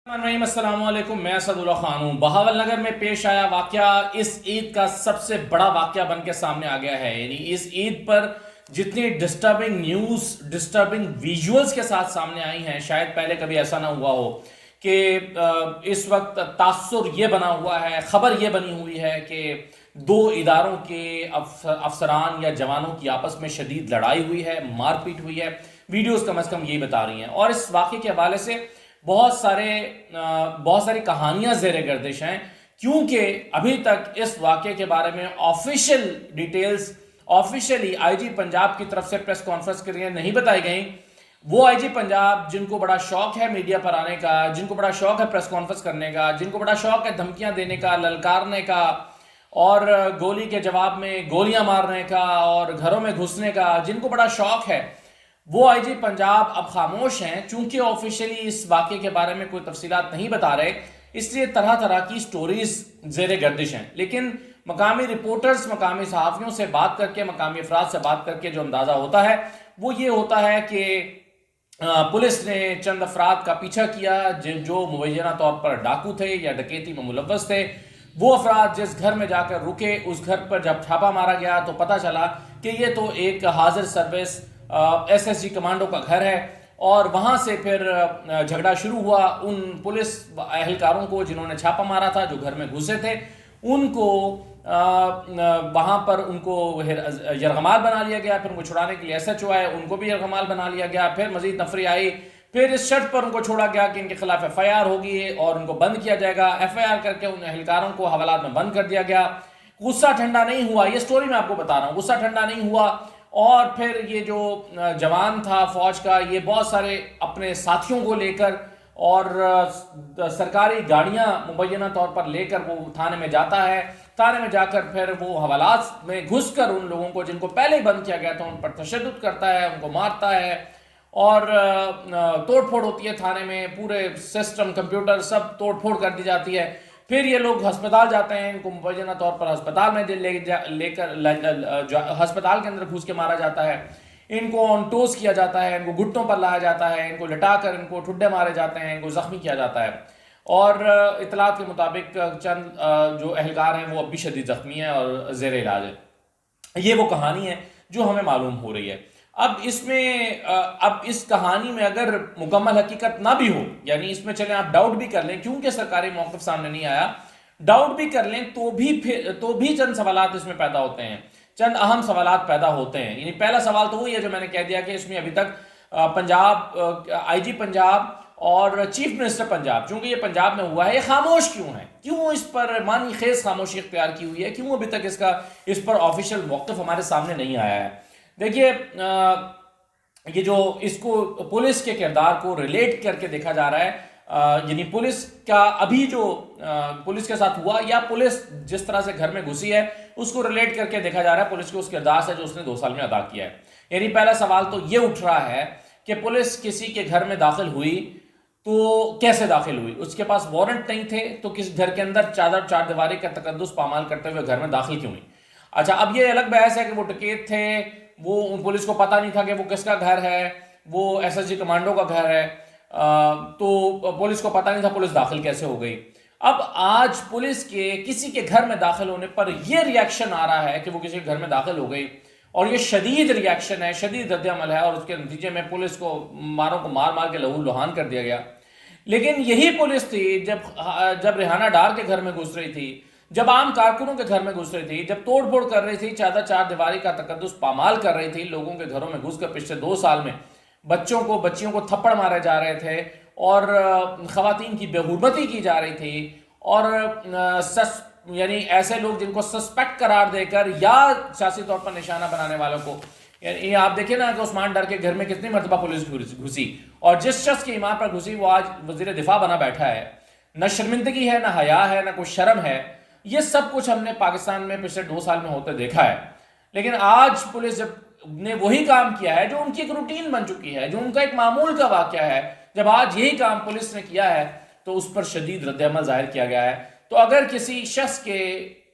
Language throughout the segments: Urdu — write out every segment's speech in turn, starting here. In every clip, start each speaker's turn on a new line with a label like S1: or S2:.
S1: السلام علیکم، میں اسد اللہ خان ہوں۔ بہاول نگر میں پیش آیا واقعہ اس عید کا سب سے بڑا واقعہ بن کے سامنے آ گیا ہے۔ یعنی اس عید پر جتنی ڈسٹربنگ نیوز، ڈسٹربنگ ویژولز کے ساتھ سامنے آئی ہیں، شاید پہلے کبھی ایسا نہ ہوا ہو کہ اس وقت تاثر یہ بنا ہوا ہے، خبر یہ بنی ہوئی ہے کہ دو اداروں کے افسران یا جوانوں کی آپس میں شدید لڑائی ہوئی ہے، مار پیٹ ہوئی ہے۔ ویڈیوز کم از کم یہی بتا رہی ہیں، اور اس واقعے کے حوالے سے بہت ساری کہانیاں زیر گردش ہیں، کیونکہ ابھی تک اس واقعے کے بارے میں آفیشیل ڈیٹیلز آفیشیلی آئی جی پنجاب کی طرف سے پریس کانفرنس کے لیے نہیں بتائی گئیں۔ وہ آئی جی پنجاب جن کو بڑا شوق ہے میڈیا پر آنے کا، جن کو بڑا شوق ہے پریس کانفرنس کرنے کا، جن کو بڑا شوق ہے دھمکیاں دینے کا، للکارنے کا، اور گولی کے جواب میں گولیاں مارنے کا، اور گھروں میں گھسنے کا، جن کو بڑا شوق ہے، وہ آئی جی پنجاب اب خاموش ہیں، چونکہ آفیشیلی اس واقعے کے بارے میں کوئی تفصیلات نہیں بتا رہے، اس لیے طرح طرح کی سٹوریز زیر گردش ہیں۔ لیکن مقامی رپورٹرز، مقامی صحافیوں سے بات کر کے، مقامی افراد سے بات کر کے جو اندازہ ہوتا ہے وہ یہ ہوتا ہے کہ پولیس نے چند افراد کا پیچھا کیا جو مبینہ طور پر ڈاکو تھے یا ڈکیتی میں ملوث تھے۔ وہ افراد جس گھر میں جا کر رکے، اس گھر پر جب چھاپا مارا گیا تو پتہ چلا کہ یہ تو ایک حاضر service S S G commando کا گھر ہے، اور وہاں سے پھر جھگڑا شروع ہوا۔ ان پولیس اہلکاروں کو جنہوں نے چھاپا مارا تھا، جو گھر میں گھسے تھے، ان کو وہاں پر ان کو یرغمال بنا لیا گیا۔ پھر ان کو چھڑانے کے لیے ایس ایچ او آئے، ان کو بھی یرغمال بنا لیا گیا۔ پھر مزید نفری آئی، پھر اس شرط پر ان کو چھوڑا گیا کہ ان کے خلاف ایف آئی آر ہوگی اور ان کو بند کیا جائے گا۔ ایف آئی آر کر کے ان اہلکاروں کو حوالات میں بند کر دیا گیا۔ غصہ ٹھنڈا نہیں ہوا، یہ سٹوری میں آپ کو بتا رہا ہوں، غصہ ٹھنڈا نہیں ہوا، اور پھر یہ جو جوان تھا فوج کا، یہ بہت سارے اپنے ساتھیوں کو لے کر اور سرکاری گاڑیاں مبینہ طور پر لے کر وہ تھانے میں جاتا ہے۔ تھانے میں جا کر پھر وہ حوالات میں گھس کر ان لوگوں کو جن کو پہلے ہی بند کیا گیا تھا ان پر تشدد کرتا ہے، ان کو مارتا ہے، اور توڑ پھوڑ ہوتی ہے تھانے میں، پورے سسٹم کمپیوٹر سب توڑ پھوڑ کر دی جاتی ہے۔ پھر یہ لوگ ہسپتال جاتے ہیں، ان کو مبینہ طور پر ہسپتال میں لے کر ہسپتال کے اندر گھس کے مارا جاتا ہے، ان کو آن ٹوز کیا جاتا ہے، ان کو گھٹنوں پر لایا جاتا ہے، ان کو لٹا کر ان کو ٹھڈے مارے جاتے ہیں، ان کو زخمی کیا جاتا ہے، اور اطلاعات کے مطابق چند جو اہلکار ہیں وہ اب بھی شدید زخمی ہیں اور زیر علاج ہے۔ یہ وہ کہانی ہے جو ہمیں معلوم ہو رہی ہے۔ اب اس کہانی میں اگر مکمل حقیقت نہ بھی ہو، یعنی اس میں چلیں آپ ڈاؤٹ بھی کر لیں، کیونکہ سرکاری موقف سامنے نہیں آیا، ڈاؤٹ بھی کر لیں تو بھی چند سوالات اس میں پیدا ہوتے ہیں، چند اہم سوالات پیدا ہوتے ہیں۔ یعنی پہلا سوال تو وہی ہے جو میں نے کہہ دیا کہ اس میں ابھی تک پنجاب آئی جی پنجاب اور چیف منسٹر پنجاب، چونکہ یہ پنجاب میں ہوا ہے، یہ خاموش کیوں ہے؟ کیوں اس پر معنی خیز خاموشی اختیار کی ہوئی ہے؟ کیوں ابھی تک اس پر آفیشیل موقف ہمارے سامنے نہیں آیا ہے؟ دیکھیے، یہ جو اس کو پولیس کے کردار کو ریلیٹ کر کے دیکھا جا رہا ہے، یعنی پولیس کا ابھی جو پولیس کے ساتھ ہوا، یا پولیس جس طرح سے گھر میں گھسی ہے اس کو ریلیٹ کر کے دیکھا جا رہا ہے پولیس کے اس کردار سے جو اس نے 2 سال میں ادا کیا ہے۔ یعنی پہلا سوال تو یہ اٹھ رہا ہے کہ پولیس کسی کے گھر میں داخل ہوئی تو کیسے داخل ہوئی؟ اس کے پاس وارنٹ نہیں تھے تو کس گھر کے اندر چار دیواری کا تقدس پامال کرتے ہوئے گھر میں داخل کیوں ہوئی؟ اچھا، اب یہ الگ بحث ہے کہ وہ ڈکیت تھے، وہ پولیس کو پتہ نہیں تھا کہ وہ کس کا گھر ہے، وہ ایس ایس جی کمانڈو کا گھر ہے، تو پولیس کو پتہ نہیں تھا، پولیس داخل کیسے ہو گئی؟ اب آج پولیس کے کسی کے گھر میں داخل ہونے پر یہ ریاکشن آ رہا ہے کہ وہ کسی کے گھر میں داخل ہو گئی، اور یہ شدید ریاکشن ہے، شدید رد عمل ہے، اور اس کے نتیجے میں پولیس کو مار کے لہو لہان کر دیا گیا۔ لیکن یہی پولیس تھی جب ریحانہ ڈار کے گھر میں گھس رہی تھی، جب عام کارکنوں کے گھر میں گھس رہی تھی، جب توڑ پھوڑ کر رہی تھی، چار دیواری کا تقدس پامال کر رہی تھی، لوگوں کے گھروں میں گھس کر پچھلے 2 سال میں بچیوں کو تھپڑ مارے جا رہے تھے، اور خواتین کی بے حرمتی کی جا رہی تھی، اور یعنی ایسے لوگ جن کو سسپیکٹ قرار دے کر یا سیاسی طور پر نشانہ بنانے والوں کو، یعنی آپ دیکھیں نا کہ عثمان ڈر کے گھر میں کتنی مرتبہ پولیس گھسی، اور جس شخص کی ایمان پر گھسی وہ آج وزیر دفاع بنا بیٹھا ہے۔ نہ شرمندگی ہے، نہ حیا ہے، نہ کوئی شرم ہے۔ یہ سب کچھ ہم نے پاکستان میں پچھلے 2 سال میں ہوتے دیکھا ہے۔ لیکن آج پولیس جب نے وہی کام کیا ہے جو ان کی ایک روٹین بن چکی ہے، جو ان کا ایک معمول کا واقعہ ہے، جب آج یہی کام پولیس نے کیا ہے تو اس پر شدید رد عمل ظاہر کیا گیا ہے۔ تو اگر کسی شخص کے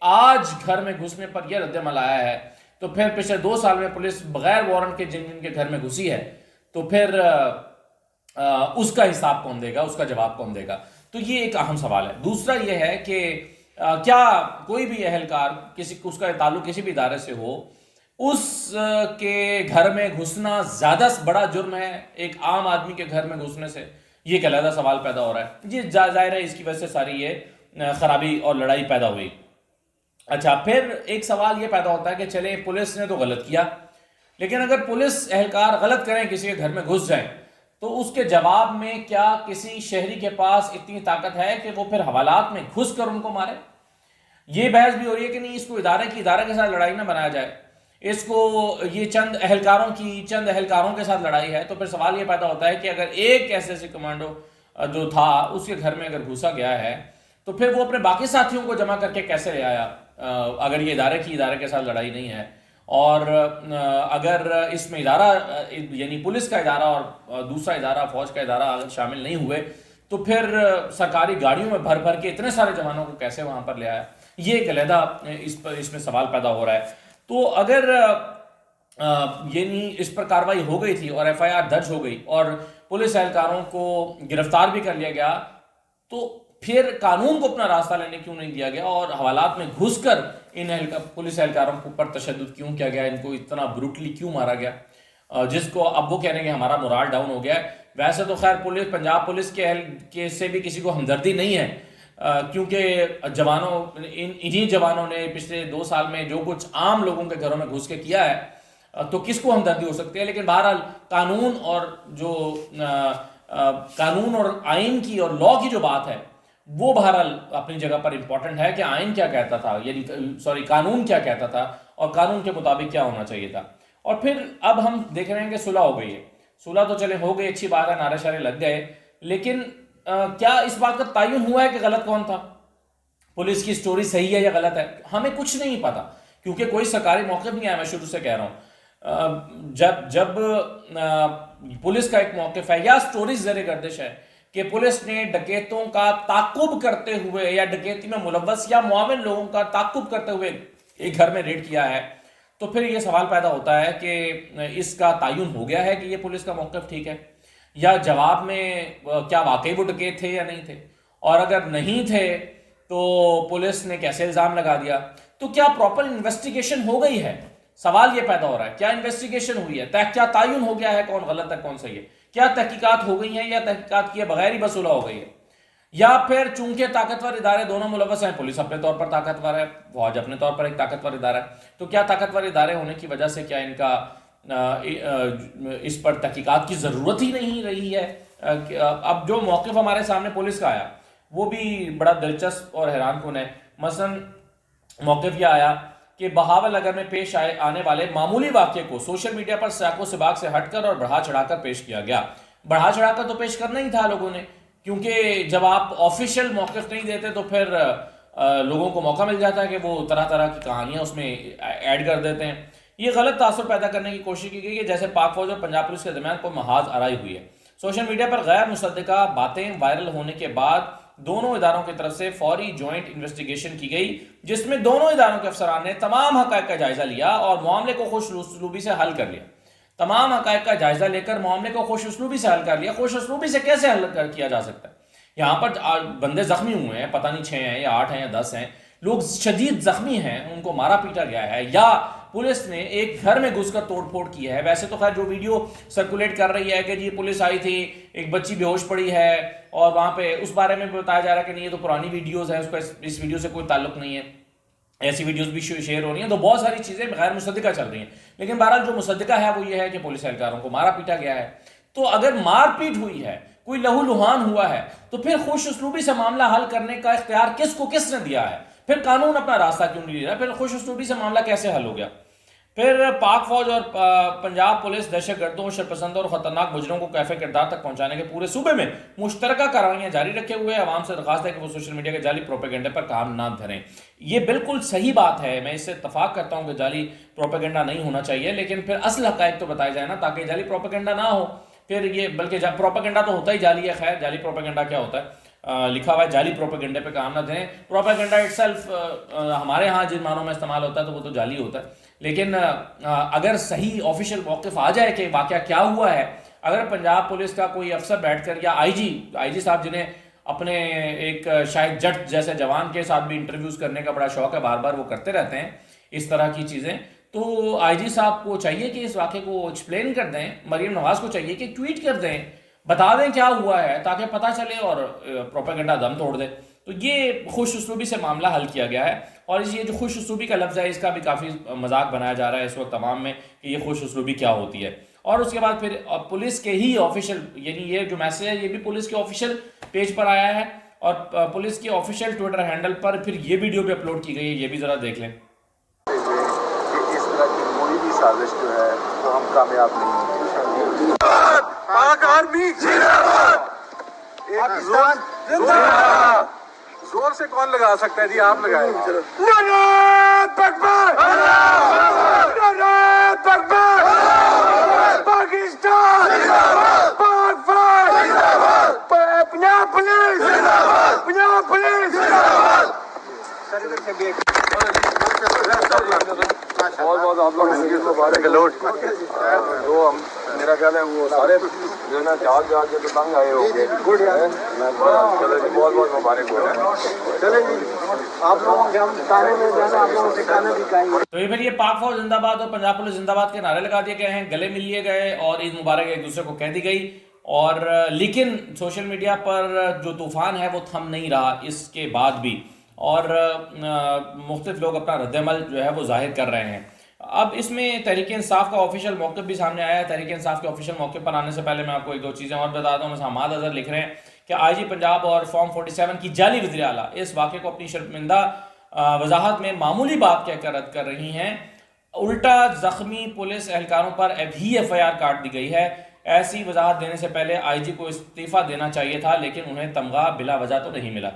S1: آج گھر میں گھسنے پر یہ رد عمل آیا ہے تو پھر پچھلے 2 سال میں پولیس بغیر وارنٹ کے جن کے گھر میں گھسی ہے، تو پھر اس کا حساب کون دے گا، اس کا جواب کون دے گا؟ تو یہ ایک اہم سوال ہے. دوسرا یہ ہے کہ کیا کوئی بھی اہلکار اس کا تعلق کسی بھی ادارے سے ہو، اس کے گھر میں گھسنا زیادہ بڑا جرم ہے ایک عام آدمی کے گھر میں گھسنے سے؟ یہ ایک علیحدہ سوال پیدا ہو رہا ہے. یہ ظاہر ہے اس کی وجہ سے ساری یہ خرابی اور لڑائی پیدا ہوئی. اچھا، پھر ایک سوال یہ پیدا ہوتا ہے کہ چلیں پولیس نے تو غلط کیا، لیکن اگر پولیس اہلکار غلط کریں، کسی کے گھر میں گھس جائیں، تو اس کے جواب میں کیا کسی شہری کے پاس اتنی طاقت ہے کہ وہ پھر حوالات میں گھس کر ان کو مارے؟ یہ بحث بھی ہو رہی ہے کہ نہیں، اس کو ادارے کے ساتھ لڑائی نہ بنایا جائے، اس کو یہ چند اہلکاروں کے ساتھ لڑائی ہے. تو پھر سوال یہ پیدا ہوتا ہے کہ اگر ایک ایسے کمانڈو جو تھا اس کے گھر میں اگر گھسا گیا ہے تو پھر وہ اپنے باقی ساتھیوں کو جمع کر کے کیسے لے آیا، اگر یہ ادارے کے ساتھ لڑائی نہیں ہے؟ اور اگر اس میں ادارہ یعنی پولیس کا ادارہ اور دوسرا ادارہ فوج کا ادارہ اگر شامل نہیں ہوئے تو پھر سرکاری گاڑیوں میں بھر بھر کے اتنے سارے جوانوں کو کیسے وہاں پر لے آیا؟ یہ ایک علیحدہ اس میں سوال پیدا ہو رہا ہے. تو اگر یعنی اس پر کارروائی ہو گئی تھی اور ایف آئی آر درج ہو گئی اور پولیس اہلکاروں کو گرفتار بھی کر لیا گیا، تو پھر قانون کو اپنا راستہ لینے کیوں نہیں دیا گیا اور حوالات میں گھس کر ان پولیس اہلکاروں پر تشدد کیوں کیا گیا، ان کو اتنا بروٹلی کیوں مارا گیا، جس کو اب وہ کہہ رہے ہیں کہ ہمارا مورال ڈاؤن ہو گیا ہے. ویسے تو خیر پنجاب پولیس کے سے بھی کسی کو ہمدردی نہیں ہے، کیونکہ انہی جوانوں نے پچھلے 2 سال میں جو کچھ عام لوگوں کے گھروں میں گھس کے کیا ہے، تو کس کو ہمدردی ہو سکتی ہے. لیکن بہرحال قانون اور آئین کی اور لا کی جو بات ہے وہ بہرحال اپنی جگہ پر امپورٹنٹ ہے کہ آئین کیا کہتا تھا، یعنی قانون کیا کہتا تھا اور قانون کے مطابق کیا ہونا چاہیے تھا. اور پھر اب ہم دیکھ رہے ہیں کہ صلح ہو گئی ہے. صلح تو چلے ہو گئی، اچھی بات ہے، نعرے شعرے لگ گئے، لیکن کیا اس بات کا تعین ہوا ہے کہ غلط کون تھا؟ پولیس کی سٹوری صحیح ہے یا غلط ہے؟ ہمیں کچھ نہیں پتا، کیونکہ کوئی سرکاری موقف نہیں آیا. میں شروع سے کہہ رہا ہوں، جب پولیس کا ایک موقف ہے یا سٹوری زیر گردش ہے کہ پولیس نے ڈکیتوں کا تعاقب کرتے ہوئے یا ڈکیتی میں ملوث یا معاون لوگوں کا تعاقب کرتے ہوئے ایک گھر میں ریڈ کیا ہے، تو پھر یہ سوال پیدا ہوتا ہے کہ اس کا تعین ہو گیا ہے کہ یہ پولیس کا موقف ٹھیک ہے، یا جواب میں کیا واقعی وہ ڈکیت تھے یا نہیں تھے، اور اگر نہیں تھے تو پولیس نے کیسے الزام لگا دیا؟ تو کیا پراپر انویسٹیگیشن ہو گئی ہے؟ سوال یہ پیدا ہو رہا ہے، کیا انویسٹیگیشن ہوئی ہے؟ کیا تعین ہو گیا ہے کون غلط ہے کون صحیح ہے؟ کیا تحقیقات ہو گئی ہیں یا تحقیقات کیے بغیر ہی بصلح ہو گئی ہے؟ یا پھر چونکہ طاقتور ادارے دونوں ملوث ہیں، پولیس اپنے طور پر طاقتور ہے، فوج اپنے طور پر ایک طاقتور ادارہ ہے، تو کیا طاقتور ادارے ہونے کی وجہ سے کیا ان کا اس پر تحقیقات کی ضرورت ہی نہیں رہی ہے؟ اب جو موقف ہمارے سامنے پولیس کا آیا وہ بھی بڑا دلچسپ اور حیران کن ہے. مثلا موقف یہ آیا کہ بہاول نگر میں پیش آنے والے معمولی واقعے کو سوشل میڈیا پر سیاق و سباق سے ہٹ کر اور بڑھا چڑھا کر پیش کیا گیا. بڑھا چڑھا کر تو پیش کرنا ہی تھا لوگوں نے، کیونکہ جب آپ آفیشیل موقف نہیں دیتے تو پھر لوگوں کو موقع مل جاتا ہے کہ وہ طرح طرح کی کہانیاں اس میں ایڈ کر دیتے ہیں. یہ غلط تاثر پیدا کرنے کی کوشش کی گئی ہے، جیسے پاک فوج اور پنجاب پولیس کے درمیان کوئی محاذ آرائی ہوئی ہے. سوشل میڈیا پر غیر مصدقہ باتیں وائرل ہونے کے بعد دونوں اداروں کی طرف سے فوری جوائنٹ انویسٹیگیشن کی گئی، جس میں دونوں اداروں کے افسران نے تمام حقائق کا جائزہ لیا اور معاملے کو خوش اسلوبی سے حل کر لیا. تمام حقائق کا جائزہ لے کر معاملے کو خوش اسلوبی سے حل کر لیا. خوش اسلوبی سے کیسے حل کیا جا سکتا ہے؟ یہاں پر بندے زخمی ہوئے ہیں، پتہ نہیں 6 ہیں یا 8 ہیں یا 10 ہیں، لوگ شدید زخمی ہیں، ان کو مارا پیٹا گیا ہے، یا پولیس نے ایک گھر میں گھس کر توڑ پھوڑ کی ہے. ویسے تو خیر جو ویڈیو سرکولیٹ کر رہی ہے کہ جی پولیس آئی تھی، ایک بچی بے ہوش پڑی ہے، اور وہاں پہ اس بارے میں بتایا جا رہا ہے کہ نہیں یہ تو پرانی ویڈیوز ہیں، اس کا اس ویڈیو سے کوئی تعلق نہیں ہے. ایسی ویڈیوز بھی شیئر ہو رہی ہیں، تو بہت ساری چیزیں غیر مصدقہ چل رہی ہیں. لیکن بہرحال جو مصدقہ ہے وہ یہ ہے کہ پولیس اہلکاروں کو مارا پیٹا گیا ہے. تو اگر مار پیٹ ہوئی ہے، کوئی لہو لہان ہوا ہے، تو پھر خوش اسلوبی سے معاملہ حل کرنے کا اختیار کس نے دیا ہے؟ پھر قانون اپنا راستہ کیوں نہیں لے رہا؟ پھر خوش اسلوبی سے معاملہ کیسے حل ہو گیا؟ پھر پاک فوج اور پنجاب پولیس دہشت گردوں، شرپسندوں اور خطرناک مجرموں کو کیفے کردار تک پہنچانے کے پورے صوبے میں مشترکہ کارروائیاں جاری رکھے ہوئے ہیں. عوام سے درخواست ہے کہ وہ سوشل میڈیا کے جعلی پروپیگنڈے پر کام نہ دھریں. یہ بالکل صحیح بات ہے، میں اس سے اتفاق کرتا ہوں کہ جعلی پروپیگنڈا نہیں ہونا چاہیے، لیکن پھر اصل حقائق تو بتائے جائے نا، تاکہ جعلی پروپیگنڈا نہ ہو. پھر یہ بلکہ پروپیگنڈا تو ہوتا ہی جعلی ہے. خیر جعلی پروپیگنڈا کیا ہوتا ہے؟ لکھا ہوا ہے جعلی پروپیگنڈے پہ کام نہ دیں. پروپیگنڈا اٹ سیلف ہمارے ہاں جن معنوں میں استعمال ہوتا ہے تو وہ تو جعلی ہوتا ہے، لیکن اگر صحیح آفیشیل موقف آ جائے کہ واقعہ کیا ہوا ہے، اگر پنجاب پولیس کا کوئی افسر بیٹھ کر یا آئی جی صاحب جنہیں اپنے ایک شاید جٹ جیسے جوان کے ساتھ بھی انٹرویوز کرنے کا بڑا شوق ہے، بار بار وہ کرتے رہتے ہیں اس طرح کی چیزیں. تو آئی جی صاحب کو چاہیے کہ اس واقعے کو ایکسپلین کر دیں، مریم نواز کو چاہیے کہ ٹویٹ کر دیں، بتا دیں کیا ہوا ہے تاکہ پتہ چلے اور پروپیگنڈا دم توڑ دے. تو یہ خوش اسلوبی سے معاملہ حل کیا گیا ہے، اور یہ جو خوش اسلوبی کا لفظ ہے اس کا بھی کافی مذاق بنایا جا رہا ہے اس وقت تمام میں کہ یہ خوش اسلوبی کیا ہوتی ہے. اور اس کے بعد پھر پولیس کے ہی آفیشیل، یعنی یہ جو میسج ہے یہ بھی پولیس کے آفیشیل پیج پر آیا ہے، اور پولیس کے آفیشیل ٹویٹر ہینڈل پر پھر یہ ویڈیو بھی اپلوڈ کی گئی ہے، یہ بھی ذرا دیکھ لیں.
S2: اس طرح کی کوئی بھی سازش جو ہے وہ ہم کامیاب نہیں ہوگی. پاک آرمی زور سے کون لگا سکتا ہے جی؟ آپ لگائیں. نعرہ تکبیر، نعرہ تکبیر، پاکستان، پاک فوج، پنجاب پولیس، پنجاب پولیس. بہت بہت آپ لوگ مبارک لوٹ جو میرا خیال ہے وہ سارے جو ہے نا جہاز جہاز کے تنگ آئے ہوں گے. بہت بہت مبارک ہو رہا ہے. چلے جی آپ لوگوں کے ہم تانے میں جانا آپ لوگوں سے کھانا بھی کھائیں گے.
S1: تو یہ پھر یہ پاک فوج زندہ باد اور پنجاب پولیس زندہ باد کے نعرے لگا دیے گئے ہیں، گلے مل لیے گئے اور عید مبارک ایک دوسرے کو کہہ دی گئی. اور لیکن سوشل میڈیا پر جو طوفان ہے وہ تھم نہیں رہا اس کے بعد بھی، اور مختلف لوگ اپنا رد عمل جو ہے وہ ظاہر کر رہے ہیں. اب اس میں تحریک انصاف کا آفیشیل موقف بھی سامنے آیا ہے. تحریک انصاف کے آفیشیل موقف پر آنے سے پہلے میں آپ کو ایک دو چیزیں اور بتا دوں. حماد اظہر لکھ رہے ہیں کہ آئی جی پنجاب اور فارم 47 کی جعلی وزیر اعلیٰ اس واقعے کو اپنی شرمندہ وضاحت میں معمولی بات کہہ کر رد کر رہی ہیں. الٹا زخمی پولیس اہلکاروں پر ابھی ایف آئی آر کاٹ دی گئی ہے. ایسی وضاحت دینے سے پہلے آئی جی کو استعفیٰ دینا چاہیے تھا، لیکن انہیں تمغہ بلا وجہ تو نہیں ملا.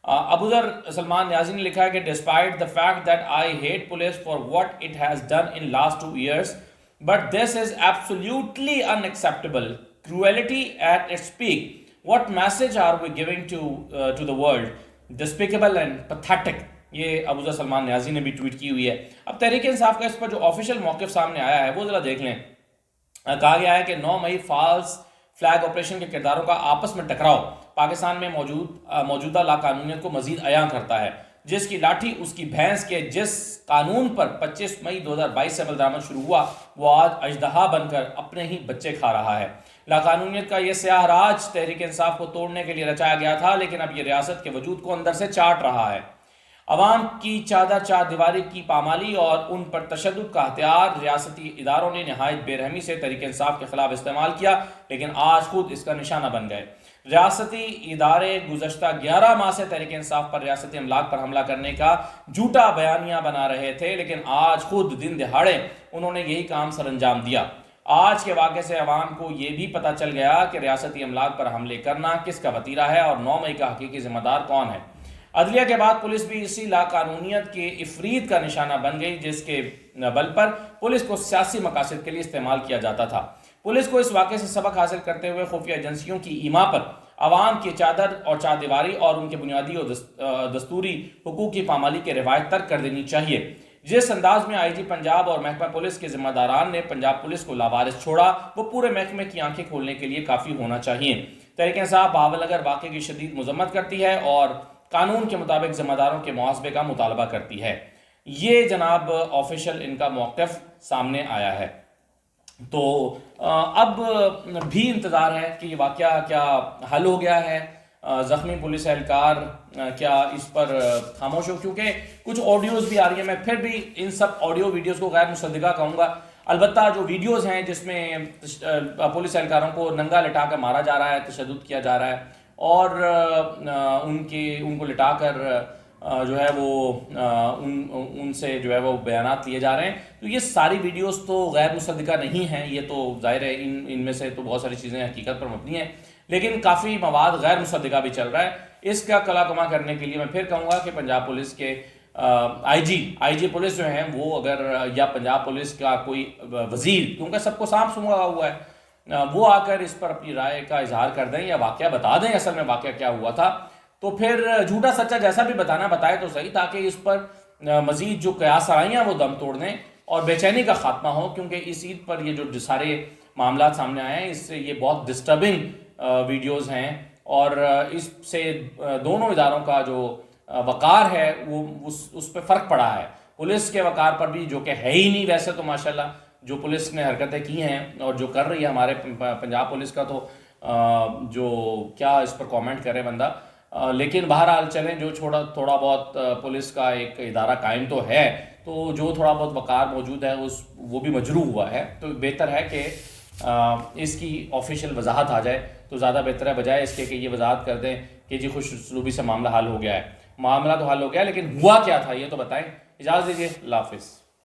S1: ابوذر سلمان نیازی نے لکھا ہے کہ despite the fact that I hate police for what it has done in last 2 years but this is absolutely in acceptable cruelty at its peak. What message are we giving to the world? Despicable and pathetic. یہ ابوذر سلمان نیازی نے بھی ٹویٹ کی ہوئی ہے. اب تحریک انصاف کا اس پر جو آفیشیل موقف سامنے آیا ہے وہ ذرا دیکھ لیں. کہا گیا ہے کہ 9 مئی فالس فلیگ آپریشن کے کرداروں کا آپس میں ٹکراؤ پاکستان میں موجودہ لاقانونیت کو مزید عیاں کرتا ہے. جس کی لاٹھی اس کی بھینس کے جس قانون پر 25 مئی 2022 سے عمل درآمد شروع ہوا وہ آج اژدہا بن کر اپنے ہی بچے کھا رہا ہے. لاقانونیت کا یہ سیاہ راج تحریک انصاف کو توڑنے کے لیے رچایا گیا تھا، لیکن اب یہ ریاست کے وجود کو اندر سے چاٹ رہا ہے. عوام کی چادر چار دیواری کی پامالی اور ان پر تشدد کا ہتھیار ریاستی اداروں نے نہایت بے رحمی سے تحریک انصاف کے خلاف استعمال کیا، لیکن آج خود اس کا نشانہ بن گئے. ریاستی ادارے گزشتہ 11 ماہ سے تحریک انصاف پر ریاستی املاک پر حملہ کرنے کا جھوٹا بیانیہ بنا رہے تھے، لیکن آج خود دن دہاڑے انہوں نے یہی کام سر انجام دیا. آج کے واقعے سے عوام کو یہ بھی پتہ چل گیا کہ ریاستی املاک پر حملے کرنا کس کا وتیرہ ہے اور 9 مئی کا حقیقی ذمہ دار کون ہے. عدلیہ کے بعد پولیس بھی اسی لاقانونیت کے افرید کا نشانہ بن گئی جس کے بل پر پولیس کو سیاسی مقاصد کے لیے استعمال کیا جاتا تھا. پولیس کو اس واقعے سے سبق حاصل کرتے ہوئے خفیہ ایجنسیوں کی ایما پر عوام کی چادر اور چار دیواری اور ان کے بنیادی اور دستوری حقوق کی پامالی کے روایت ترک کر دینی چاہیے. جس انداز میں آئی جی پنجاب اور محکمہ پولیس کے ذمہ داران نے پنجاب پولیس کو لاوارث چھوڑا وہ پورے محکمے کی آنکھیں کھولنے کے لیے کافی ہونا چاہیے. تحریک انصاف بہاول نگر واقعے کی شدید مذمت کرتی ہے اور قانون کے مطابق ذمہ داروں کے محاسبے کا مطالبہ کرتی ہے. یہ جناب آفیشیل ان کا موقف سامنے آیا ہے. تو اب بھی انتظار ہے کہ یہ واقعہ کیا حل ہو گیا ہے، زخمی پولیس اہلکار کیا اس پر خاموش ہو، کیونکہ کچھ آڈیوز بھی آ رہی ہیں. میں پھر بھی ان سب آڈیو ویڈیوز کو غیر مصدقہ کہوں گا. البتہ جو ویڈیوز ہیں جس میں پولیس اہلکاروں کو ننگا لٹا کر مارا جا رہا ہے، تشدد کیا جا رہا ہے اور ان کو لٹا کر جو ہے وہ ان سے جو ہے وہ بیانات لیے جا رہے ہیں، تو یہ ساری ویڈیوز تو غیر مصدقہ نہیں ہیں. یہ تو ظاہر ہے ان میں سے تو بہت ساری چیزیں حقیقت پر مبنی ہیں، لیکن کافی مواد غیر مصدقہ بھی چل رہا ہے. اس کا کلا کما کرنے کے لیے میں پھر کہوں گا کہ پنجاب پولیس کے آئی جی پولیس جو ہیں وہ اگر یا پنجاب پولیس کا کوئی وزیر، کیونکہ سب کو سانپ سونگھا ہوا ہے، وہ آ کر اس پر اپنی رائے کا اظہار کر دیں یا واقعہ بتا دیں اصل میں واقعہ کیا ہوا تھا. تو پھر جھوٹا سچا جیسا بھی بتانا بتائے تو صحیح، تاکہ اس پر مزید جو قیاس آرائیاں وہ دم توڑ دیں اور بے چینی کا خاتمہ ہو. کیونکہ اس عید پر یہ جو سارے معاملات سامنے آئے ہیں اس سے یہ بہت ڈسٹربنگ ویڈیوز ہیں اور اس سے دونوں اداروں کا جو وقار ہے وہ اس پہ فرق پڑا ہے. پولیس کے وقار پر بھی، جو کہ ہے ہی نہیں ویسے تو ماشاءاللہ جو پولیس نے حرکتیں کی ہیں اور جو کر رہی ہے ہمارے پنجاب پولیس کا، تو جو کیا اس پر کامنٹ کرے بندہ. لیکن بہرحال چلیں، جو تھوڑا بہت پولیس کا ایک ادارہ قائم تو ہے، تو جو تھوڑا بہت وقار موجود ہے وہ بھی مجروح ہوا ہے. تو بہتر ہے کہ اس کی آفیشیل وضاحت آ جائے تو زیادہ بہتر ہے، بجائے اس کے کہ یہ وضاحت کر دیں کہ جی خوش اسلوبی سے معاملہ حل ہو گیا ہے. معاملہ تو حل ہو گیا ہے، لیکن ہوا کیا تھا یہ تو بتائیں. اجازت دیجیے، اللہ حافظ.